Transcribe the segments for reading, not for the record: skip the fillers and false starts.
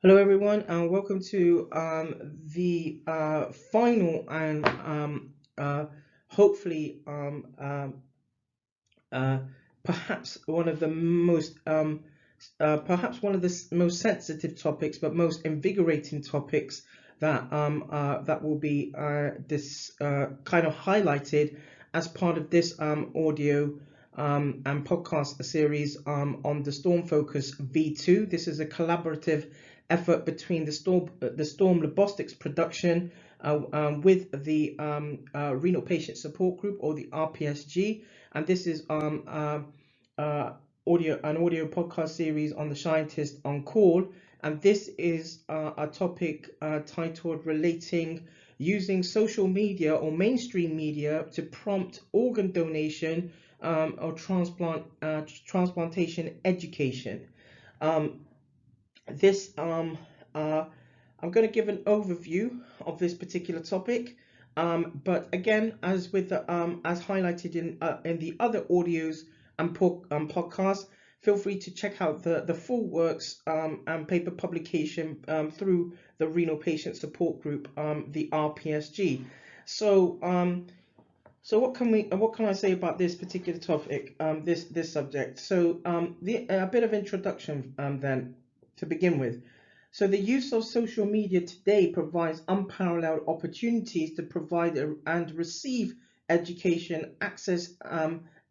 Hello, everyone, and welcome to the final and hopefully uh, perhaps one of the most sensitive topics, but most invigorating topics that will be this kind of highlighted as part of this audio and podcast series on the Storm Focus v.2. This is a collaborative effort between the Storm Logistics production with the Renal Patient Support Group, or the RPSG, and this is an audio podcast series on the Shientist on Call, and this is a topic titled "Relating Using Social Media or Mainstream Media to Prompt Organ Donation or Transplantation Education." Um, this I'm going to give an overview of this particular topic, but again, as with as highlighted in the other audios and podcasts, feel free to check out the full works and paper publication through the Renal Patient Support Group, the RPSG. So what can I say about this particular topic, this subject? So a bit of introduction then to begin with. So the use of social media today provides unparalleled opportunities to provide and receive education, access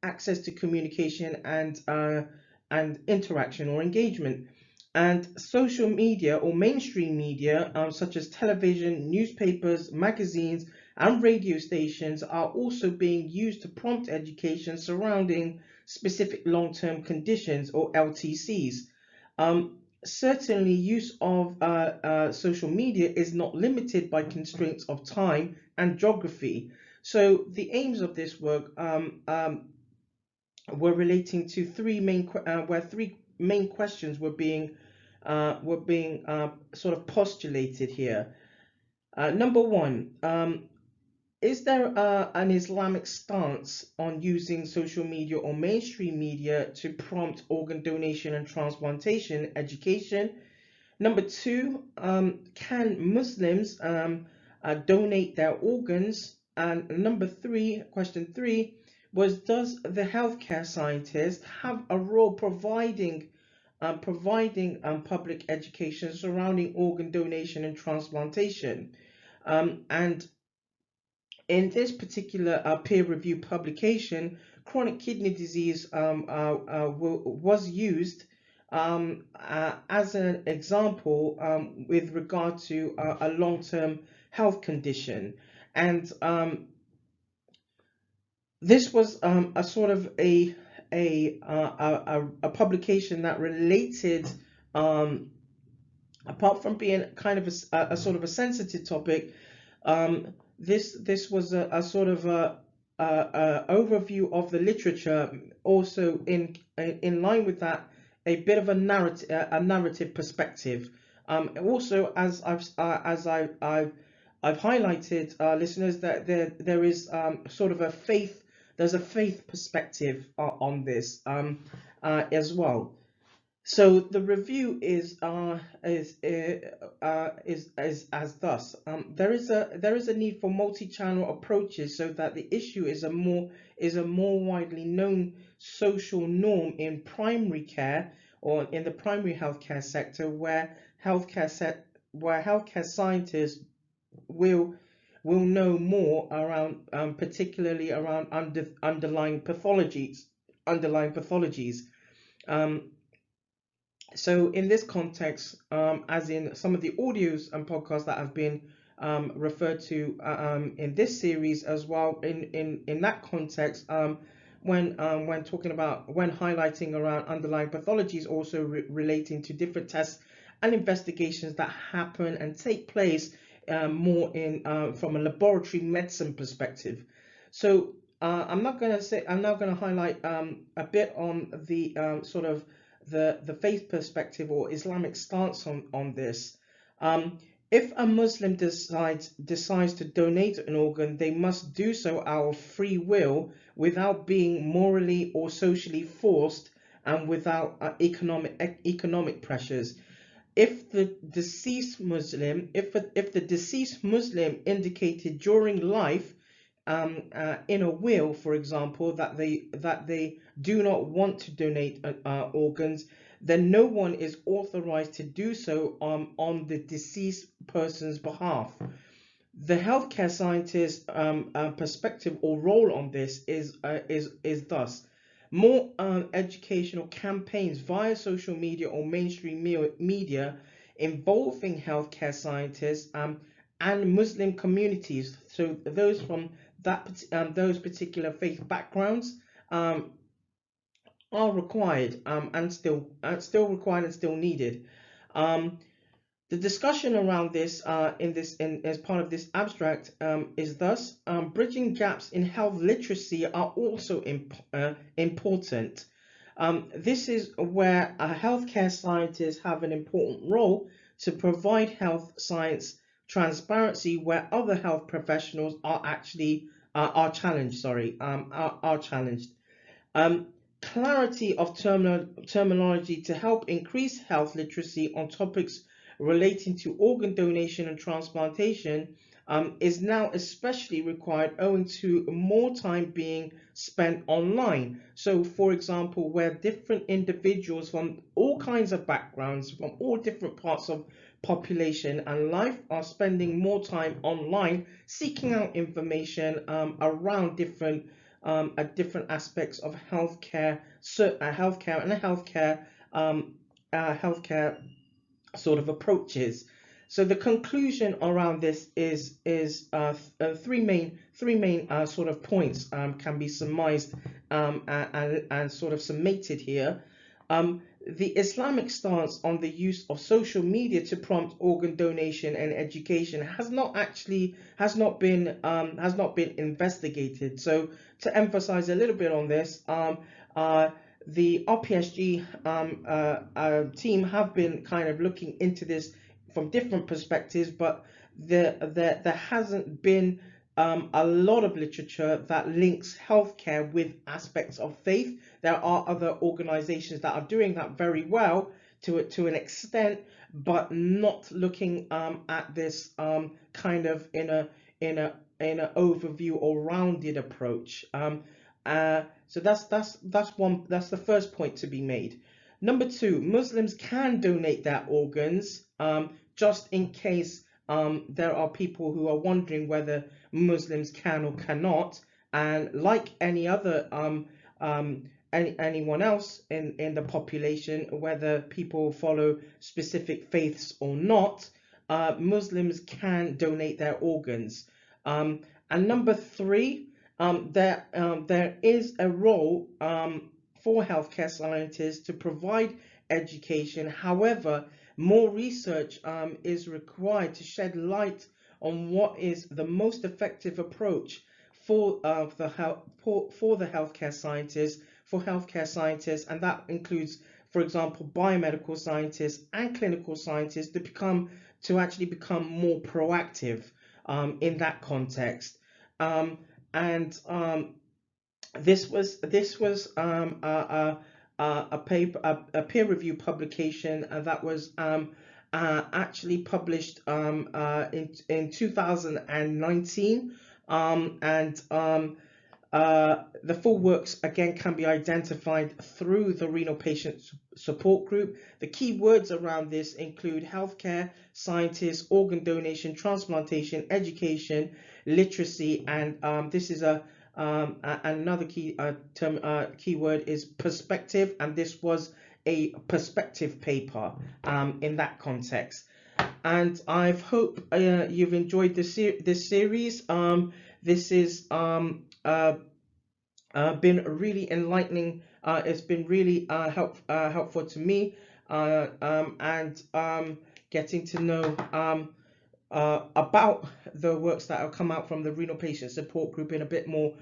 to communication, and interaction or engagement. And social media or mainstream media, such as television, newspapers, magazines, and radio stations, are also being used to prompt education surrounding specific long-term conditions, or LTCs. Certainly, use of social media is not limited by constraints of time and geography. So the aims of this work were relating to three main questions were being sort of postulated here. Number one, is there an Islamic stance on using social media or mainstream media to prompt organ donation and transplantation education? Number two, can Muslims donate their organs? And number three, question three, was, does the healthcare scientist have a role providing public education surrounding organ donation and transplantation? And in this particular peer-reviewed publication, chronic kidney disease was used as an example with regard to a long-term health condition. And this was a sort of a publication that related, apart from being kind of a sort of a sensitive topic, this was a sort of a overview of the literature. Also, in line with that, a bit of a narrative perspective. Also, I've highlighted, listeners, that there is sort of there's a faith perspective on this as well. So the review is as thus. There is a need for multi-channel approaches so that the issue is a more widely known social norm in primary care, or in the primary healthcare sector, where healthcare scientists will know more around, particularly around underlying pathologies. Um, so in this context, as in some of the audios and podcasts that have been referred to in this series as well, in that context, when talking about, when highlighting around underlying pathologies, also relating to different tests and investigations that happen and take place more in from a laboratory medicine perspective. So I'm not going to highlight a bit on the sort of the faith perspective or Islamic stance on this. If a Muslim decides to donate an organ, they must do so out of free will, without being morally or socially forced, and without economic pressures. if the deceased Muslim, if the deceased Muslim indicated during life, in a will, for example, that they do not want to donate organs, then no one is authorized to do so on the deceased person's behalf. The healthcare scientist perspective or role on this is thus: more educational campaigns via social media or mainstream media involving healthcare scientists and Muslim communities. So those from those particular faith backgrounds are required and still required and still needed. Um, the discussion around this as part of this abstract is thus: bridging gaps in health literacy are also important. This is where healthcare scientists have an important role to provide health science transparency, where other health professionals are actually are challenged. Are challenged. Um, Clarity of terminology to help increase health literacy on topics relating to organ donation and transplantation is now especially required owing to more time being spent online. So, for example, where different individuals from all kinds of backgrounds, from all different parts of population and life, are spending more time online seeking out information around different aspects of healthcare, healthcare sort of approaches. So the conclusion around this is three main sort of points can be surmised and sort of summated here. The Islamic stance on the use of social media to prompt organ donation and education has not been investigated. So to emphasize a little bit on this, the RPSG team have been kind of looking into this from different perspectives, but there hasn't been a lot of literature that links healthcare with aspects of faith. There are other organizations that are doing that very well to an extent, but not looking at this kind of in a overview or rounded approach. So that's the first point to be made. Number two, Muslims can donate their organs, just in case there are people who are wondering whether Muslims can or cannot. And like any other anyone else in the population, whether people follow specific faiths or not, Muslims can donate their organs. And number three, there is a role for healthcare scientists to provide education. However, more research is required to shed light on what is the most effective approach for the healthcare scientists, and that includes, for example, biomedical scientists and clinical scientists to actually become more proactive in that context. And This was a paper, a peer review publication that was actually published in 2019, the full works again can be identified through the Renal Patient Support Group. The key words around this include healthcare, scientists, organ donation, transplantation, education, literacy, and this is another key keyword is perspective, and this was a perspective paper in that context. And I hope you've enjoyed this series. This is been really enlightening. It's been really helpful to me, and getting to know about the works that have come out from the Renal Patient Support Group in a bit more,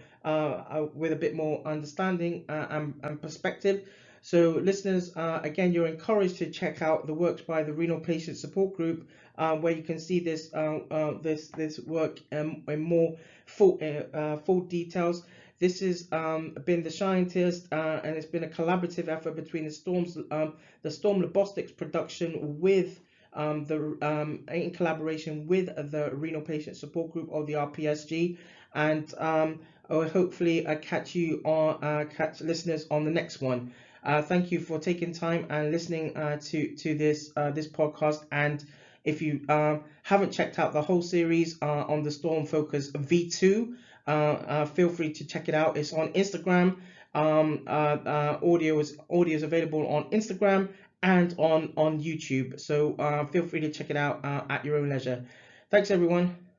with a bit more understanding and perspective. So, listeners, again, you're encouraged to check out the works by the Renal Patient Support Group, where you can see this work in more full details. This has been the Shientist, and it's been a collaborative effort between the Ztorm Lobostics production with in collaboration with the Renal Patient Support Group of the RPSG, and I'll hopefully catch listeners on the next one. Thank you for taking time and listening to this podcast. And if you haven't checked out the whole series on the Ztorm Focus v.2, feel free to check it out. It's on Instagram. Audio is available on Instagram and on YouTube. So feel free to check it out at your own leisure. Thanks, everyone.